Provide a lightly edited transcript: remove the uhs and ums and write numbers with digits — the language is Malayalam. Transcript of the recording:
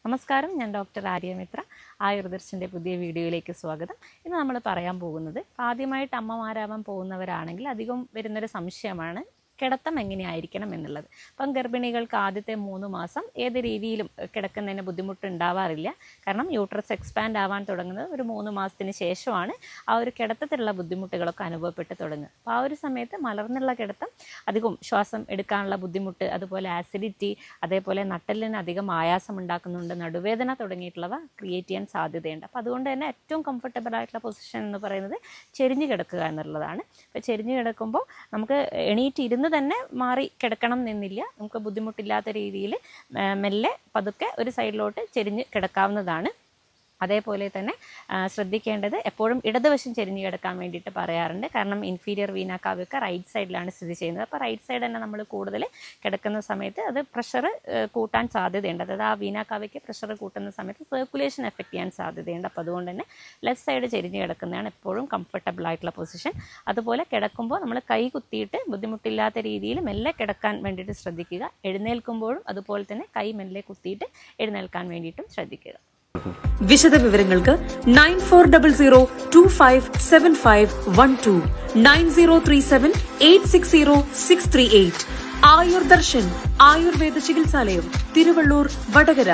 നമസ്കാരം, ഞാൻ ഡോക്ടർ ആര്യമിത്ര. ആയുർദർശൻ്റെ പുതിയ വീഡിയോയിലേക്ക് സ്വാഗതം. ഇന്ന് നമ്മൾ പറയാൻ പോകുന്നത് ആദ്യമായിട്ട് അമ്മമാരാവാൻ പോകുന്നവരാണെങ്കിൽ അധികം വരുന്നൊരു സംശയമാണ് കിടത്തം എങ്ങനെയായിരിക്കണം എന്നുള്ളത്. അപ്പം ഗർഭിണികൾക്ക് ആദ്യത്തെ 3 മാസം ഏത് രീതിയിലും കിടക്കുന്നതിന് ബുദ്ധിമുട്ടുണ്ടാവാറില്ല. കാരണം യൂട്രസ് എക്സ്പാൻഡ് ആവാൻ തുടങ്ങുന്നത് ഒരു 3 മാസത്തിന് ശേഷമാണ് ആ ഒരു കിടത്തത്തിലുള്ള ബുദ്ധിമുട്ടുകളൊക്കെ അനുഭവപ്പെട്ട് തുടങ്ങുക. അപ്പോൾ ആ ഒരു സമയത്ത് മലർന്നുള്ള കിടത്തം അധികം ശ്വാസം എടുക്കാനുള്ള ബുദ്ധിമുട്ട്, അതുപോലെ ആസിഡിറ്റി, അതേപോലെ നട്ടെല്ലിന് അധികം ആയാസം ഉണ്ടാക്കുന്നുണ്ട്, നടുവേദന തുടങ്ങിയിട്ടുള്ളവ ക്രിയേറ്റ് ചെയ്യാൻ സാധ്യതയുണ്ട്. അപ്പോൾ അതുകൊണ്ട് തന്നെ ഏറ്റവും കംഫർട്ടബിൾ ആയിട്ടുള്ള പൊസിഷൻ എന്ന് പറയുന്നത് ചെരിഞ്ഞ് കിടക്കുക എന്നുള്ളതാണ്. അപ്പോൾ ചെരിഞ്ഞ് കിടക്കുമ്പോൾ നമുക്ക് എണീറ്റ് തന്നെ മാറി കിടക്കണം എന്നില്ല. നമുക്ക് ബുദ്ധിമുട്ടില്ലാത്ത രീതിയിൽ മെല്ലെ പതുക്കെ ഒരു സൈഡിലോട്ട് ചെരിഞ്ഞ് കിടക്കാവുന്നതാണ്. അതേപോലെ തന്നെ ശ്രദ്ധിക്കേണ്ടത് എപ്പോഴും ഇടതുവശം ചെരിഞ്ഞ് കിടക്കാൻ വേണ്ടിയിട്ട് പറയാറുണ്ട്. കാരണം ഇൻഫീരിയർ വീന കാവ്യൊക്കെ റൈറ്റ് സൈഡിലാണ് സ്ഥിതി ചെയ്യുന്നത്. അപ്പോൾ റൈറ്റ് സൈഡ് തന്നെ നമ്മൾ കൂടുതൽ കിടക്കുന്ന സമയത്ത് അത് പ്രഷർ കൂട്ടാൻ സാധ്യതയുണ്ട്. അതായത് ആ വീന കാവ്യയ്ക്ക് പ്രഷർ കൂട്ടുന്ന സമയത്ത് സർക്കുലേഷൻ എഫക്റ്റ് ചെയ്യാൻ സാധ്യതയുണ്ട്. അപ്പോൾ അതുകൊണ്ട് തന്നെ ലെഫ്റ്റ് സൈഡ് ചെരിഞ്ഞ് കിടക്കുന്നതാണ് എപ്പോഴും കംഫർട്ടബിൾ ആയിട്ടുള്ള പൊസിഷൻ. അതുപോലെ കിടക്കുമ്പോൾ നമ്മൾ കൈ കുത്തിയിട്ട് ബുദ്ധിമുട്ടില്ലാത്ത രീതിയിൽ മെല്ലെ കിടക്കാൻ വേണ്ടിയിട്ട് ശ്രദ്ധിക്കുക. എഴുന്നേൽക്കുമ്പോഴും അതുപോലെ തന്നെ കൈ മെല്ലെ കുത്തിയിട്ട് എഴുന്നേൽക്കാൻ വേണ്ടിയിട്ടും ശ്രദ്ധിക്കുക. വിശദ വിവരങ്ങൾക്ക് 9400257512 9037860638. ആയുർദർശൻ ആയുർവേദ ചികിത്സാലയം, തിരുവള്ളൂർ, വടകര.